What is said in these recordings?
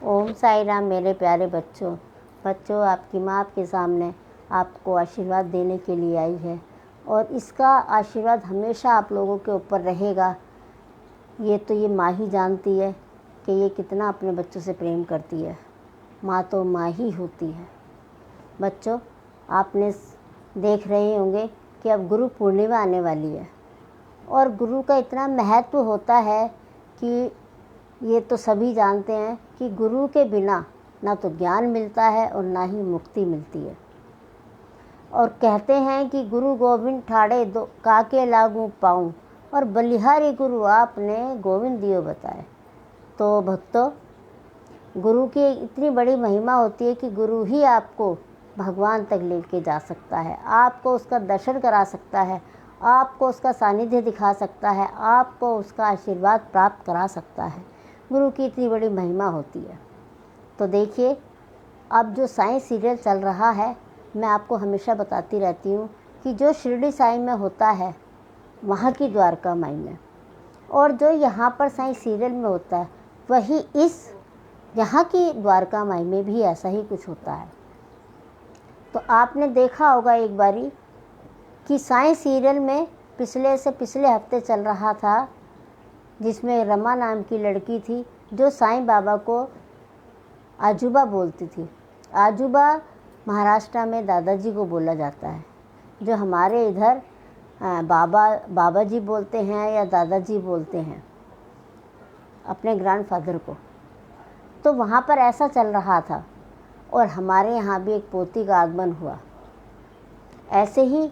ओम साई राम। मेरे प्यारे बच्चों, आपकी माँ आपके सामने आपको आशीर्वाद देने के लिए आई है और इसका आशीर्वाद हमेशा आप लोगों के ऊपर रहेगा। ये माँ ही जानती है कि ये कितना अपने बच्चों से प्रेम करती है। माँ तो माँ ही होती है। बच्चों, आपने देख रहे होंगे कि अब गुरु पूर्णिमा आने वाली है और गुरु का इतना महत्व होता है कि ये तो सभी जानते हैं कि गुरु के बिना ना तो ज्ञान मिलता है और ना ही मुक्ति मिलती है। और कहते हैं कि गुरु गोविंद ठाड़े दो काके लागू पाऊँ और बलिहारी गुरु आपने गोविंद दियो बताए। तो भक्तों, गुरु की इतनी बड़ी महिमा होती है कि गुरु ही आपको भगवान तक लेके जा सकता है, आपको उसका दर्शन करा सकता है, आपको उसका सानिध्य दिखा सकता है, आपको उसका आशीर्वाद प्राप्त करा सकता है। गुरु की इतनी बड़ी महिमा होती है। तो देखिए, अब जो साईं सीरियल चल रहा है, मैं आपको हमेशा बताती रहती हूँ कि जो शिरडी साईं में होता है वहाँ की द्वारका माई में, और जो यहाँ पर साईं सीरियल में होता है वही इस यहाँ की द्वारका माई में भी ऐसा ही कुछ होता है। तो आपने देखा होगा एक बारी कि साईं सीरियल में पिछले हफ्ते चल रहा था, जिसमें रमा नाम की लड़की थी जो साईं बाबा को आजूबा बोलती थी। आजूबा महाराष्ट्र में दादाजी को बोला जाता है, जो हमारे इधर बाबा जी बोलते हैं या दादाजी बोलते हैं अपने ग्रैंडफादर को। तो वहाँ पर ऐसा चल रहा था और हमारे यहाँ भी एक पोती का आगमन हुआ। ऐसे ही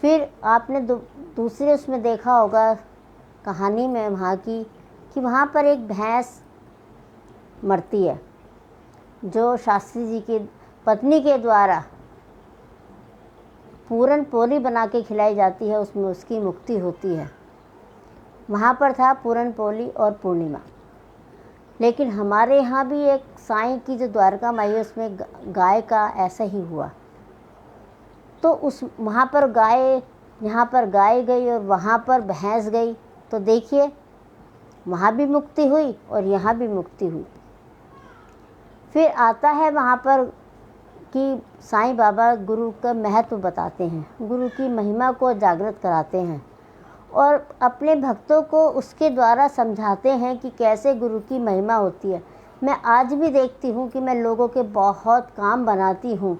फिर आपने दूसरे उसमें देखा होगा कहानी में वहाँ की कि वहाँ पर एक भैंस मरती है जो शास्त्री जी की पत्नी के द्वारा पूरन पोली बना के खिलाई जाती है, उसमें उसकी मुक्ति होती है। वहाँ पर था पूरन पोली और पूर्णिमा। लेकिन हमारे यहाँ भी एक साईं की जो द्वारका माई है उसमें गाय का ऐसा ही हुआ। तो वहाँ पर गाय, यहाँ पर गाय गई और वहाँ पर भैंस गई। तो देखिए, वहाँ भी मुक्ति हुई और यहाँ भी मुक्ति हुई। फिर आता है वहाँ पर कि साईं बाबा गुरु का महत्व बताते हैं, गुरु की महिमा को जागृत कराते हैं और अपने भक्तों को उसके द्वारा समझाते हैं कि कैसे गुरु की महिमा होती है। मैं आज भी देखती हूँ कि मैं लोगों के बहुत काम बनाती हूँ,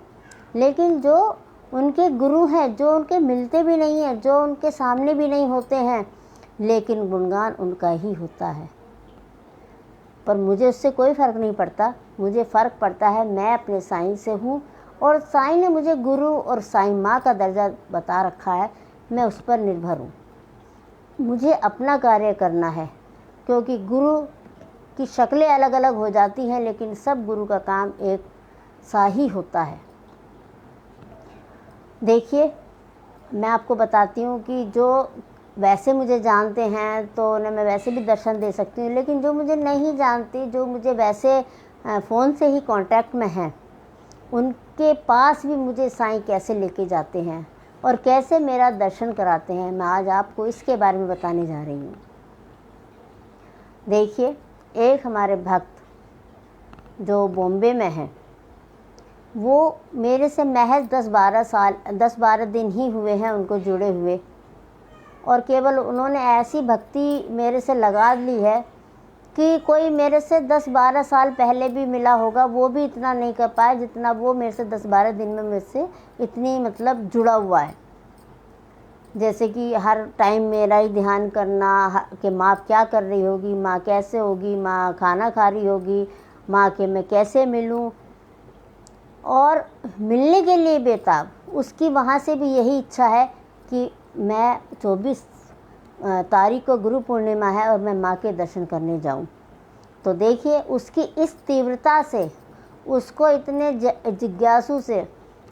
लेकिन जो उनके गुरु हैं, जो उनके मिलते भी नहीं हैं, जो उनके सामने भी नहीं होते हैं, लेकिन गुणगान उनका ही होता है। पर मुझे उससे कोई फ़र्क नहीं पड़ता। मुझे फ़र्क पड़ता है मैं अपने साईं से हूँ और साईं ने मुझे गुरु और साईं माँ का दर्जा बता रखा है, मैं उस पर निर्भर हूँ। मुझे अपना कार्य करना है, क्योंकि गुरु की शक्लें अलग अलग हो जाती हैं, लेकिन सब गुरु का काम एक सा ही होता है। देखिए, मैं आपको बताती हूँ कि जो वैसे मुझे जानते हैं तो उन्हें मैं वैसे भी दर्शन दे सकती हूँ, लेकिन जो मुझे नहीं जानती, जो मुझे वैसे फ़ोन से ही कांटेक्ट में हैं, उनके पास भी मुझे साईं कैसे लेके जाते हैं और कैसे मेरा दर्शन कराते हैं, मैं आज आपको इसके बारे में बताने जा रही हूँ। देखिए, एक हमारे भक्त जो बॉम्बे में हैं, वो मेरे से महज 10-12 दिन ही हुए हैं उनको जुड़े हुए, और केवल उन्होंने ऐसी भक्ति मेरे से लगा ली है कि कोई मेरे से 10-12 साल पहले भी मिला होगा वो भी इतना नहीं कर पाया जितना वो मेरे से 10-12 दिन में मेरे से इतनी मतलब जुड़ा हुआ है। जैसे कि हर टाइम मेरा ही ध्यान करना कि माँ क्या कर रही होगी, माँ कैसे होगी, माँ खाना खा रही होगी, माँ के मैं कैसे मिलूँ, और मिलने के लिए बेताब। उसकी वहाँ से भी यही इच्छा है कि मैं 24 तारीख को गुरु पूर्णिमा है और मैं माँ के दर्शन करने जाऊँ। तो देखिए, उसकी इस तीव्रता से, उसको इतने जिज्ञासु से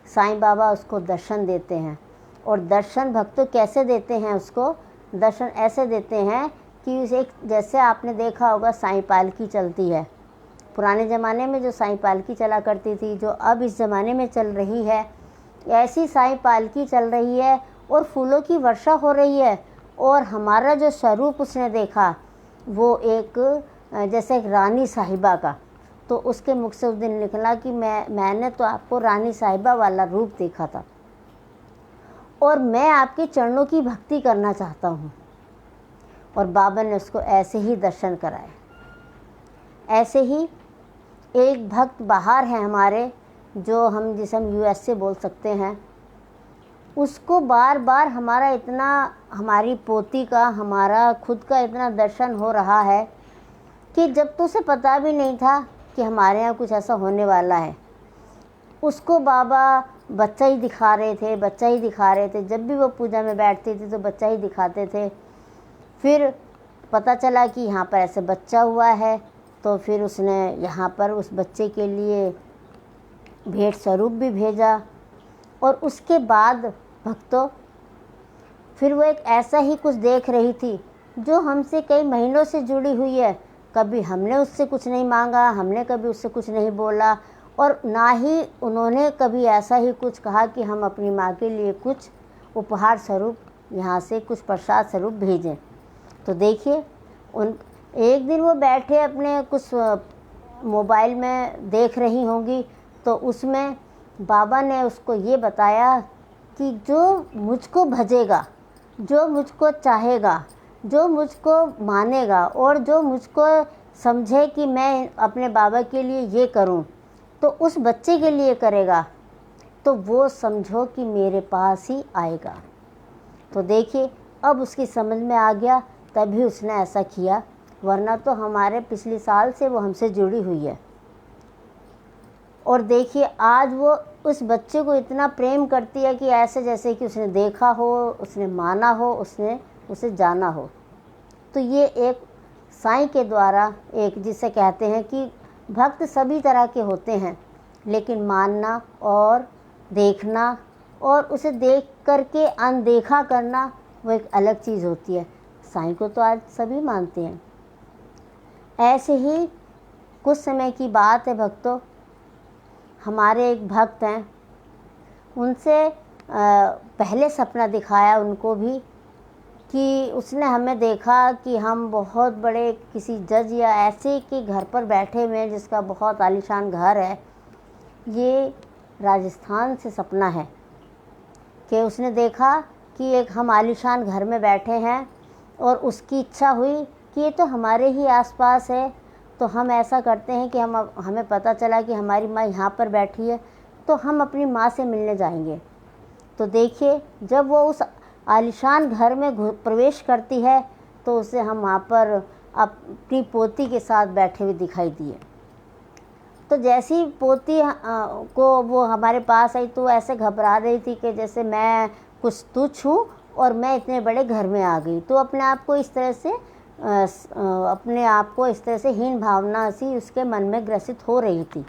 साईं बाबा उसको दर्शन देते हैं। और दर्शन भक्त कैसे देते हैं उसको? दर्शन ऐसे देते हैं कि एक, जैसे आपने देखा होगा साईं पालकी चलती है, पुराने ज़माने में जो साईं पालकी चला करती थी, जो अब इस ज़माने में चल रही है, ऐसी साईं पालकी चल रही है और फूलों की वर्षा हो रही है। और हमारा जो स्वरूप उसने देखा वो एक जैसे एक रानी साहिबा का, तो उसके मुख से उस दिन निकला कि मैंने तो आपको रानी साहिबा वाला रूप देखा था और मैं आपके चरणों की भक्ति करना चाहता हूँ। और बाबा ने उसको ऐसे ही दर्शन कराए। ऐसे ही एक भक्त बाहर हैं हमारे, जो हम जिसे हम US से बोल सकते हैं, उसको बार बार हमारा इतना, हमारी पोती का, हमारा खुद का इतना दर्शन हो रहा है कि जब तो उसे पता भी नहीं था कि हमारे यहाँ कुछ ऐसा होने वाला है। उसको बाबा बच्चा ही दिखा रहे थे, बच्चा ही दिखा रहे थे। जब भी वो पूजा में बैठती थी तो बच्चा ही दिखाते थे। फिर पता चला कि यहाँ पर ऐसे बच्चा हुआ है, तो फिर उसने यहाँ पर उस बच्चे के लिए भेंट स्वरूप भी भेजा। और उसके बाद भक्तों, फिर वो एक ऐसा ही कुछ देख रही थी जो हमसे कई महीनों से जुड़ी हुई है। कभी हमने उससे कुछ नहीं मांगा, हमने कभी उससे कुछ नहीं बोला, और ना ही उन्होंने कभी ऐसा ही कुछ कहा कि हम अपनी माँ के लिए कुछ उपहार स्वरूप यहाँ से कुछ प्रसाद स्वरूप भेजें। तो देखिए, एक दिन वो बैठे अपने कुछ मोबाइल में देख रही होंगी, तो उसमें बाबा ने उसको ये बताया कि जो मुझको भजेगा, जो मुझको चाहेगा, जो मुझको मानेगा और जो मुझको समझे कि मैं अपने बाबा के लिए ये करूं, तो उस बच्चे के लिए करेगा, तो वो समझो कि मेरे पास ही आएगा। तो देखिए, अब उसकी समझ में आ गया, तभी उसने ऐसा किया, वरना तो हमारे पिछले साल से वो हमसे जुड़ी हुई है। और देखिए, आज वो उस बच्चे को इतना प्रेम करती है कि ऐसे जैसे कि उसने देखा हो, उसने माना हो, उसने उसे जाना हो। तो ये एक साईं के द्वारा, एक जिसे कहते हैं कि भक्त सभी तरह के होते हैं, लेकिन मानना और देखना और उसे देख करके अनदेखा करना, वो एक अलग चीज़ होती है। साईं को तो आज सभी मानते हैं। ऐसे ही कुछ समय की बात है भक्तों, हमारे एक भक्त हैं, उनसे पहले सपना दिखाया उनको भी कि उसने हमें देखा कि हम बहुत बड़े किसी जज या ऐसे के घर पर बैठे हुए हैं, जिसका बहुत आलीशान घर है। ये राजस्थान से सपना है कि उसने देखा कि एक हम आलीशान घर में बैठे हैं, और उसकी इच्छा हुई कि ये तो हमारे ही आसपास है, तो हम ऐसा करते हैं कि हमें पता चला कि हमारी माँ यहाँ पर बैठी है, तो हम अपनी माँ से मिलने जाएंगे। तो देखिए, जब वो उस आलीशान घर में प्रवेश करती है, तो उसे हम वहाँ पर अपनी पोती के साथ बैठे हुए दिखाई दिए। तो जैसी पोती को वो हमारे पास आई, तो ऐसे घबरा रही थी कि जैसे मैं कुछ तुच्छ हूँ और मैं इतने बड़े घर में आ गई। तो अपने आप को इस तरह से हीन भावना सी उसके मन में ग्रसित हो रही थी।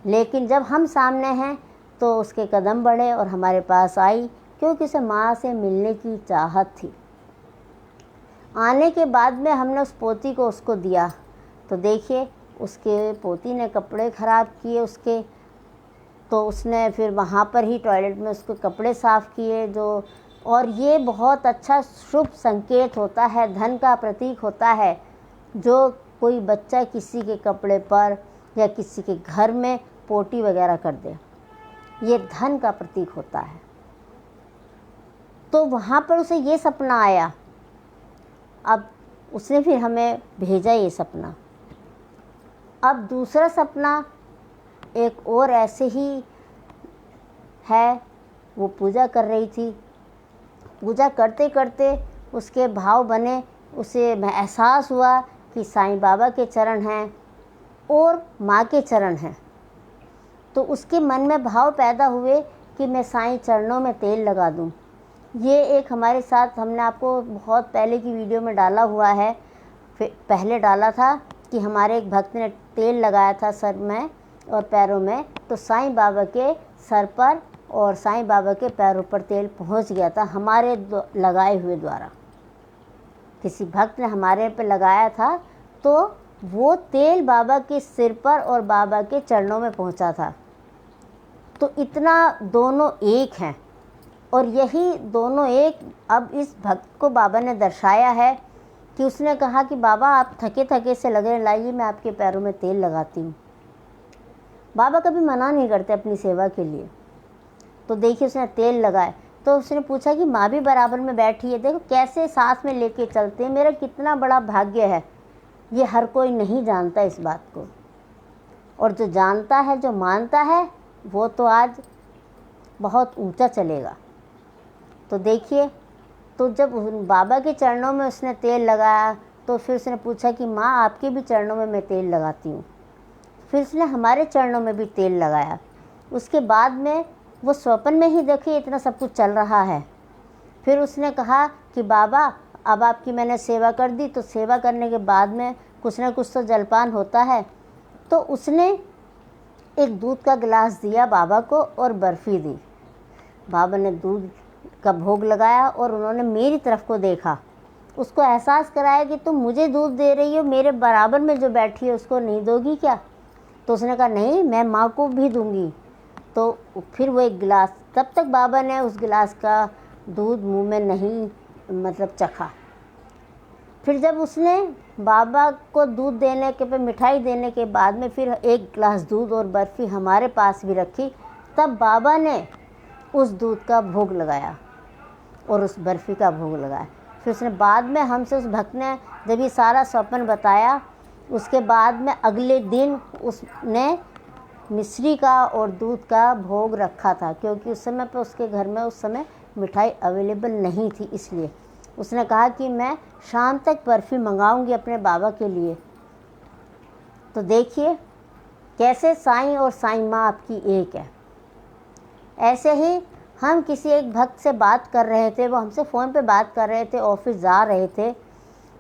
लेकिन जब हम सामने हैं तो उसके कदम बढ़े और हमारे पास आई, क्योंकि उसे माँ से मिलने की चाहत थी। आने के बाद में हमने उस पोती को उसको दिया, तो देखिए, उसके पोती ने कपड़े ख़राब किए उसके, तो उसने फिर वहाँ पर ही टॉयलेट में उसके कपड़े साफ़ किए। और ये बहुत अच्छा शुभ संकेत होता है, धन का प्रतीक होता है, जो कोई बच्चा किसी के कपड़े पर या किसी के घर में पोटी वगैरह कर दे, ये धन का प्रतीक होता है। तो वहाँ पर उसे ये सपना आया। अब उसने फिर हमें भेजा ये सपना। अब दूसरा सपना एक और ऐसे ही है, वो पूजा कर रही थी। पूजा करते करते उसके भाव बने, उसे एहसास हुआ कि साईं बाबा के चरण हैं और माँ के चरण हैं। तो उसके मन में भाव पैदा हुए कि मैं साईं चरणों में तेल लगा दूं। ये एक हमारे साथ, हमने आपको बहुत पहले की वीडियो में डाला हुआ है, पहले डाला था कि हमारे एक भक्त ने तेल लगाया था सर में और पैरों में, तो साईं बाबा के सर पर और साईं बाबा के पैरों पर तेल पहुंच गया था हमारे लगाए हुए द्वारा। किसी भक्त ने हमारे पे लगाया था, तो वो तेल बाबा के सिर पर और बाबा के चरणों में पहुंचा था। तो इतना दोनों एक हैं, और यही दोनों एक अब इस भक्त को बाबा ने दर्शाया है कि उसने कहा कि बाबा आप थके थके से लग रहे, लाइए मैं आपके पैरों में तेल लगाती हूँ। बाबा कभी मना नहीं करते अपनी सेवा के लिए। तो देखिए उसने तेल लगाए, तो उसने पूछा कि माँ भी बराबर में बैठी है, देखो कैसे साथ में लेके चलते हैं, मेरा कितना बड़ा भाग्य है। ये हर कोई नहीं जानता इस बात को, और जो जानता है, जो मानता है, वो तो आज बहुत ऊंचा चलेगा। तो देखिए, तो जब बाबा के चरणों में उसने तेल लगाया, तो फिर उसने पूछा कि माँ आपके भी चरणों में मैं तेल लगाती हूँ। फिर उसने हमारे चरणों में भी तेल लगाया। उसके बाद में वो स्वप्न में ही देखिए इतना सब कुछ चल रहा है। फिर उसने कहा कि बाबा अब आपकी मैंने सेवा कर दी, तो सेवा करने के बाद में कुछ ना कुछ तो जलपान होता है। तो उसने एक दूध का गिलास दिया बाबा को और बर्फ़ी दी। बाबा ने दूध का भोग लगाया और उन्होंने मेरी तरफ को देखा, उसको एहसास कराया कि तुम मुझे दूध दे रही हो, मेरे बराबर में जो बैठी है उसको नहीं दोगी क्या? तो उसने कहा नहीं, मैं माँ को भी दूंगी। तो फिर वो एक गिलास, तब तक बाबा ने उस गिलास का दूध मुंह में नहीं चखा। फिर जब उसने बाबा को दूध देने के पे मिठाई देने के बाद में फिर एक गिलास दूध और बर्फ़ी हमारे पास भी रखी, तब बाबा ने उस दूध का भोग लगाया और उस बर्फ़ी का भोग लगाया। फिर उसने बाद में हमसे, उस भक्त ने जब ये सारा स्वप्न बताया, उसके बाद में अगले दिन उसने मिश्री का और दूध का भोग रखा था, क्योंकि उस समय पे उसके घर में उस समय मिठाई अवेलेबल नहीं थी। इसलिए उसने कहा कि मैं शाम तक बर्फ़ी मंगाऊंगी अपने बाबा के लिए। तो देखिए कैसे साईं और साईं माँ आपकी एक है। ऐसे ही हम किसी एक भक्त से बात कर रहे थे, वो हमसे फ़ोन पे बात कर रहे थे, ऑफिस जा रहे थे,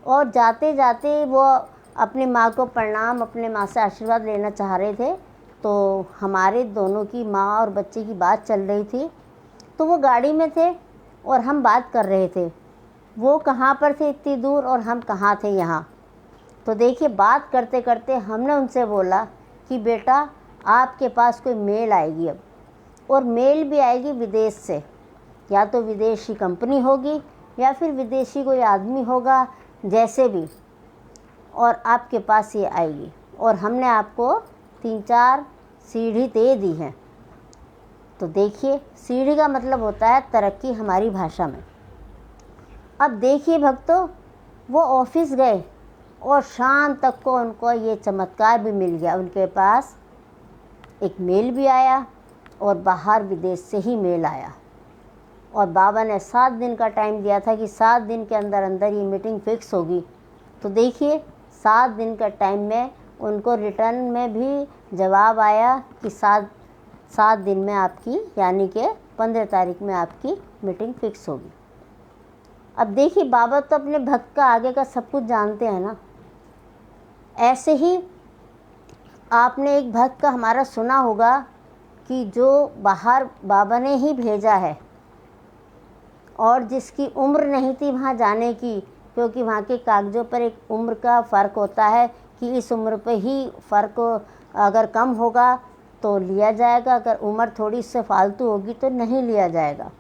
और जाते जाते वो अपनी माँ को प्रणाम, अपने माँ से आशीर्वाद लेना चाह रहे थे। तो हमारे दोनों की, माँ और बच्चे की बात चल रही थी। तो वो गाड़ी में थे और हम बात कर रहे थे, वो कहाँ पर थे इतनी दूर और हम कहाँ थे यहाँ। तो देखिए बात करते करते हमने उनसे बोला कि बेटा आपके पास कोई मेल आएगी अब, और मेल भी आएगी विदेश से, या तो विदेशी कंपनी होगी या फिर विदेशी कोई आदमी होगा, जैसे भी, और आपके पास ये आएगी, और हमने आपको 3-4 सीढ़ी दे दी है। तो देखिए सीढ़ी का मतलब होता है तरक्की हमारी भाषा में। अब देखिए भक्तों, वो ऑफिस गए और शाम तक को उनको ये चमत्कार भी मिल गया। उनके पास एक मेल भी आया और बाहर विदेश से ही मेल आया, और बाबा ने 7 दिन का टाइम दिया था कि 7 दिन के अंदर अंदर ये मीटिंग फिक्स होगी। तो देखिए 7 दिन का टाइम में उनको रिटर्न में भी जवाब आया कि 7 दिन में आपकी, यानी कि 15 तारीख में आपकी मीटिंग फिक्स होगी। अब देखिए बाबा तो अपने भक्त का आगे का सब कुछ जानते हैं ना। ऐसे ही आपने एक भक्त का हमारा सुना होगा कि जो बाहर बाबा ने ही भेजा है, और जिसकी उम्र नहीं थी वहाँ जाने की, क्योंकि वहाँ के कागज़ों पर एक उम्र का फ़र्क होता है कि इस उम्र पे ही फ़र्क, अगर कम होगा तो लिया जाएगा, अगर उम्र थोड़ी इससे फालतू होगी तो नहीं लिया जाएगा।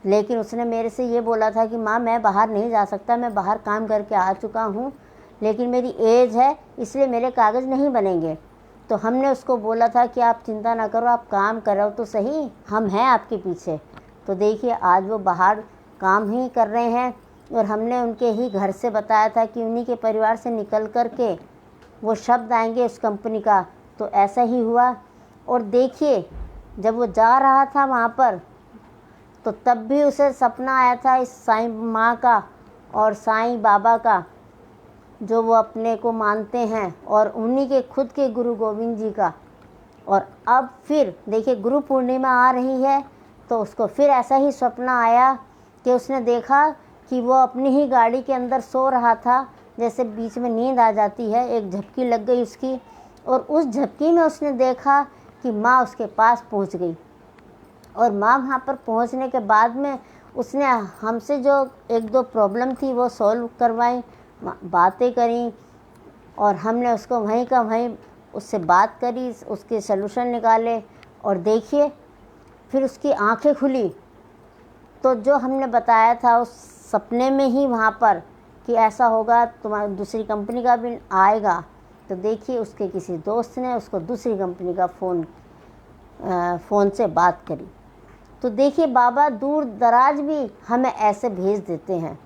लेकिन उसने मेरे से ये बोला था कि माँ मैं बाहर नहीं जा सकता, मैं बाहर काम करके आ चुका हूँ, लेकिन मेरी एज है इसलिए मेरे कागज़ नहीं बनेंगे। तो हमने उसको बोला था कि आप चिंता ना करो, आप काम करो तो सही, हम हैं आपके पीछे। तो देखिए आज वो बाहर काम ही कर रहे हैं, और हमने उनके ही घर से बताया था कि उन्हीं के परिवार से निकल कर के वो शब्द आएंगे उस कंपनी का। तो ऐसा ही हुआ। और देखिए जब वो जा रहा था वहाँ पर, तो तब भी उसे सपना आया था इस साईं माँ का और साईं बाबा का, जो वो अपने को मानते हैं, और उन्हीं के खुद के गुरु गोविंद जी का। और अब फिर देखिए गुरु पूर्णिमा आ रही है, तो उसको फिर ऐसा ही सपना आया कि उसने देखा कि वो अपनी ही गाड़ी के अंदर सो रहा था, जैसे बीच में नींद आ जाती है, एक झपकी लग गई उसकी, और उस झपकी में उसने देखा कि माँ उसके पास पहुंच गई। और माँ वहाँ पर पहुँचने के बाद में उसने हमसे जो 1-2 प्रॉब्लम थी वो सॉल्व करवाई, बातें करी, और हमने उसको वहीं का वहीं उससे बात करी, उसके सलूशन निकाले। और देखिए फिर उसकी आंखें खुली, तो जो हमने बताया था उस सपने में ही वहाँ पर कि ऐसा होगा, तुम्हारी दूसरी कंपनी का भी आएगा, तो देखिए उसके किसी दोस्त ने उसको दूसरी कंपनी का फ़ोन से बात करी। तो देखिए बाबा दूर दराज भी हमें ऐसे भेज देते हैं।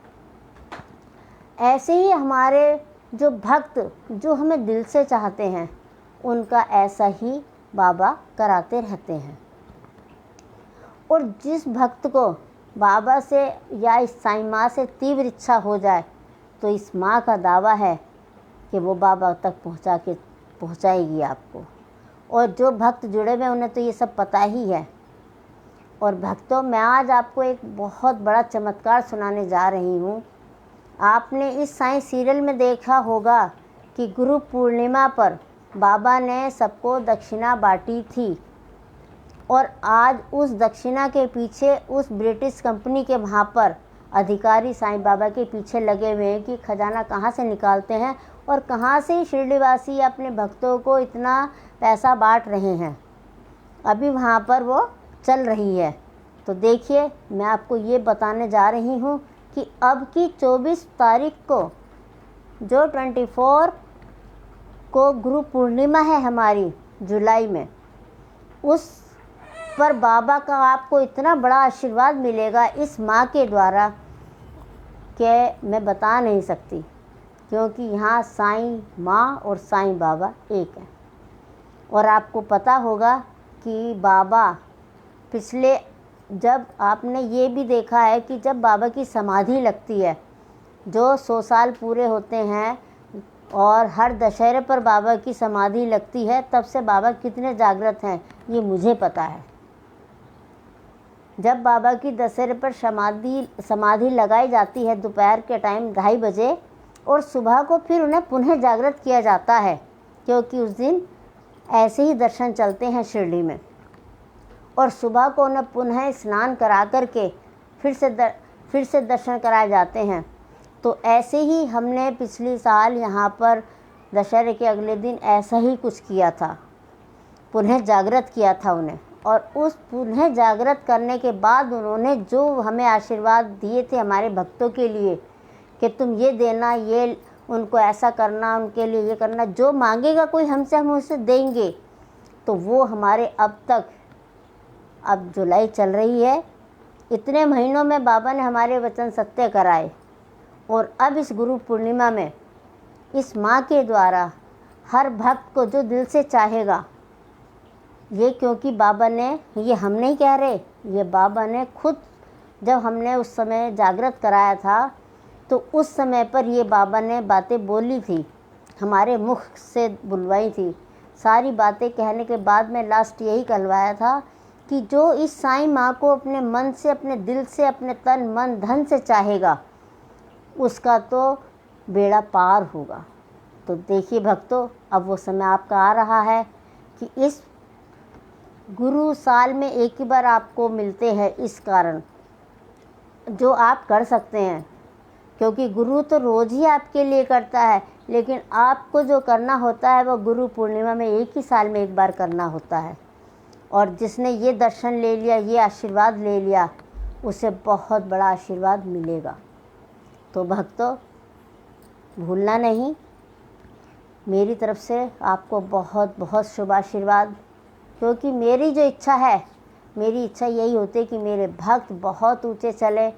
ऐसे ही हमारे जो भक्त जो हमें दिल से चाहते हैं उनका ऐसा ही बाबा कराते रहते हैं। और जिस भक्त को बाबा से या इस साईं माँ से तीव्र इच्छा हो जाए तो इस माँ का दावा है कि वो बाबा तक पहुँचाएगी आपको। और जो भक्त जुड़े हुए उन्हें तो ये सब पता ही है। और भक्तों, मैं आज आपको एक बहुत बड़ा चमत्कार सुनाने जा रही हूँ। आपने इस साईं सीरियल में देखा होगा कि गुरु पूर्णिमा पर बाबा ने सबको दक्षिणा बांटी थी। और आज उस दक्षिणा के पीछे उस ब्रिटिश कंपनी के वहाँ पर अधिकारी साईं बाबा के पीछे लगे हुए हैं कि खजाना कहाँ से निकालते हैं और कहाँ से शिरडीवासी अपने भक्तों को इतना पैसा बांट रहे हैं। अभी वहाँ पर वो चल रही है। तो देखिए मैं आपको ये बताने जा रही हूँ कि अब की 24 तारीख को जो 24 को गुरु पूर्णिमा है हमारी जुलाई में, उस पर बाबा का आपको इतना बड़ा आशीर्वाद मिलेगा इस माँ के द्वारा कि मैं बता नहीं सकती। क्योंकि यहाँ साईं माँ और साईं बाबा एक है। और आपको पता होगा कि बाबा पिछले, जब आपने ये भी देखा है कि जब बाबा की समाधि लगती है, जो 100 साल पूरे होते हैं और हर दशहरे पर बाबा की समाधि लगती है, तब से बाबा कितने जागृत हैं ये मुझे पता है। जब बाबा की दशहरे पर समाधि लगाई जाती है दोपहर के टाइम 2:30 बजे, और सुबह को फिर उन्हें पुनः जागृत किया जाता है, क्योंकि उस दिन ऐसे ही दर्शन चलते हैं शिरडी में। और सुबह को उन्हें पुनः स्नान करा करके फिर से दर्शन कराए जाते हैं। तो ऐसे ही हमने पिछले साल यहाँ पर दशहरे के अगले दिन ऐसा ही कुछ किया था, पुनः जागृत किया था उन्हें। और उस पुनः जागृत करने के बाद उन्होंने जो हमें आशीर्वाद दिए थे हमारे भक्तों के लिए कि तुम ये देना, ये उनको ऐसा करना, उनके लिए ये करना, जो मांगेगा कोई हमसे हम उसे देंगे। तो वो हमारे अब जुलाई चल रही है, इतने महीनों में बाबा ने हमारे वचन सत्य कराए। और अब इस गुरु पूर्णिमा में इस माँ के द्वारा हर भक्त को जो दिल से चाहेगा, ये क्योंकि बाबा ने, ये हम नहीं कह रहे, ये बाबा ने खुद, जब हमने उस समय जागृत कराया था तो उस समय पर ये बाबा ने बातें बोली थी, हमारे मुख से बुलवाई थी। सारी बातें कहने के बाद में लास्ट यही कहलवाया था कि जो इस साईं माँ को अपने मन से, अपने दिल से, अपने तन मन धन से चाहेगा उसका तो बेड़ा पार होगा। तो देखिए भक्तों, अब वो समय आपका आ रहा है कि इस गुरु साल में एक ही बार आपको मिलते हैं, इस कारण जो आप कर सकते हैं, क्योंकि गुरु तो रोज़ ही आपके लिए करता है, लेकिन आपको जो करना होता है वो गुरु पूर्णिमा में एक ही साल में एक बार करना होता है। और जिसने ये दर्शन ले लिया, ये आशीर्वाद ले लिया, उसे बहुत बड़ा आशीर्वाद मिलेगा। तो भक्तों, भूलना नहीं, मेरी तरफ से आपको बहुत बहुत शुभ आशीर्वाद। क्योंकि मेरी जो इच्छा है, मेरी इच्छा यही होती है कि मेरे भक्त बहुत ऊंचे चले,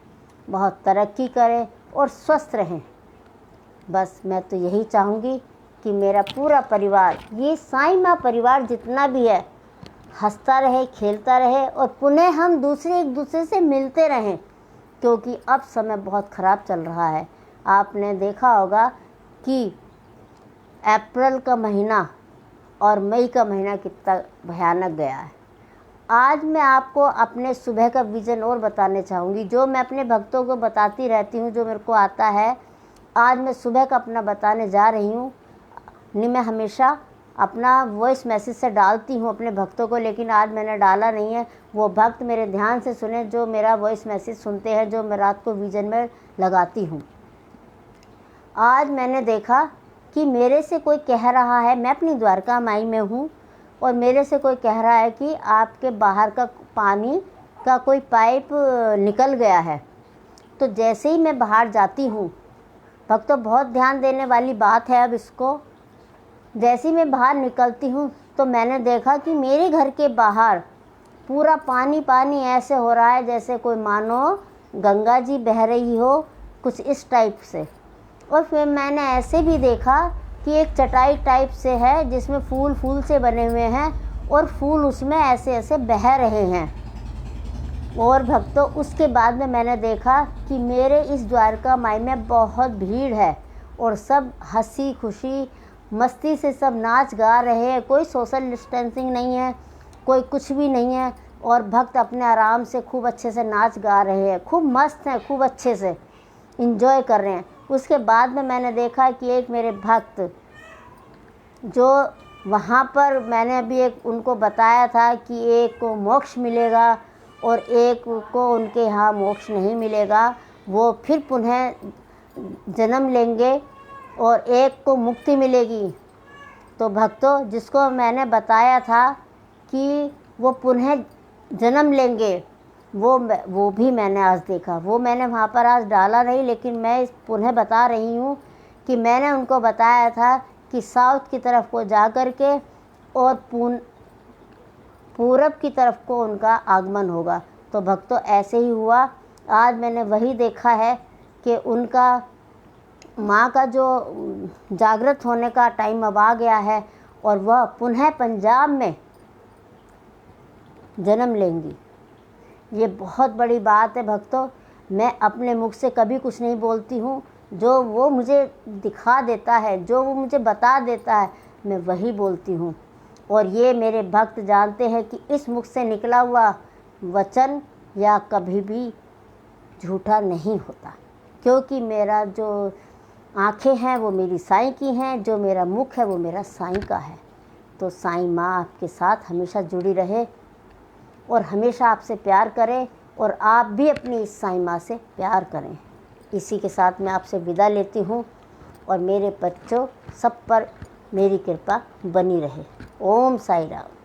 बहुत तरक्की करें और स्वस्थ रहें। बस मैं तो यही चाहूँगी कि मेरा पूरा परिवार, ये साईं माँ परिवार जितना भी है, हंसता रहे, खेलता रहे और पुनः हम एक दूसरे से मिलते रहें। क्योंकि अब समय बहुत ख़राब चल रहा है। आपने देखा होगा कि अप्रैल का महीना और मई का महीना कितना भयानक गया है। आज मैं आपको अपने सुबह का विज़न और बताने चाहूँगी, जो मैं अपने भक्तों को बताती रहती हूँ, जो मेरे को आता है। आज मैं सुबह का अपना बताने जा रही हूँ। नहीं, मैं हमेशा अपना वॉइस मैसेज से डालती हूँ अपने भक्तों को, लेकिन आज मैंने डाला नहीं है। वो भक्त मेरे ध्यान से सुने जो मेरा वॉइस मैसेज सुनते हैं, जो मैं रात को विज़न में लगाती हूँ। आज मैंने देखा कि मेरे से कोई कह रहा है, मैं अपनी द्वारका माई में हूँ और मेरे से कोई कह रहा है कि आपके बाहर का पानी का कोई पाइप निकल गया है। तो जैसे ही मैं बाहर जाती हूँ, भक्तों बहुत ध्यान देने वाली बात है, अब इसको जैसे ही मैं बाहर निकलती हूँ तो मैंने देखा कि मेरे घर के बाहर पूरा पानी पानी ऐसे हो रहा है जैसे कोई मानो गंगा जी बह रही हो, कुछ इस टाइप से। और फिर मैंने ऐसे भी देखा कि एक चटाई टाइप से है जिसमें फूल फूल से बने हुए हैं और फूल उसमें ऐसे ऐसे बह रहे हैं। और भक्तों, उसके बाद में मैंने देखा कि मेरे इस द्वारका माई में बहुत भीड़ है और सब हंसी खुशी मस्ती से सब नाच गा रहे हैं। कोई सोशल डिस्टेंसिंग नहीं है, कोई कुछ भी नहीं है, और भक्त अपने आराम से खूब अच्छे से नाच गा रहे हैं, खूब मस्त हैं, खूब अच्छे से इंजॉय कर रहे हैं। उसके बाद में मैंने देखा कि एक मेरे भक्त जो वहाँ पर मैंने अभी एक उनको बताया था कि एक को मोक्ष मिलेगा और एक को उनके यहाँ मोक्ष नहीं मिलेगा, वो फिर पुनः जन्म लेंगे और एक को मुक्ति मिलेगी। तो भक्तों, जिसको मैंने बताया था कि वो पुनः जन्म लेंगे, वो भी मैंने आज देखा। वो मैंने वहाँ पर आज डाला नहीं, लेकिन मैं पुनः बता रही हूँ कि मैंने उनको बताया था कि साउथ की तरफ को जा कर के और पूरब की तरफ को उनका आगमन होगा। तो भक्तों, ऐसे ही हुआ। आज मैंने वही देखा है कि उनका माँ का जो जागृत होने का टाइम अब आ गया है और वह पुनः पंजाब में जन्म लेंगी। ये बहुत बड़ी बात है भक्तों। मैं अपने मुख से कभी कुछ नहीं बोलती हूँ, जो वो मुझे दिखा देता है, जो वो मुझे बता देता है, मैं वही बोलती हूँ। और ये मेरे भक्त जानते हैं कि इस मुख से निकला हुआ वचन या कभी भी झूठा नहीं होता, क्योंकि मेरा जो आँखें हैं वो मेरी साईं की हैं, जो मेरा मुख है वो मेरा साईं का है। तो साईं माँ आपके साथ हमेशा जुड़ी रहे और हमेशा आपसे प्यार करें और आप भी अपनी इस साईं माँ से प्यार करें। इसी के साथ मैं आपसे विदा लेती हूँ और मेरे बच्चों सब पर मेरी कृपा बनी रहे। ओम साई राम।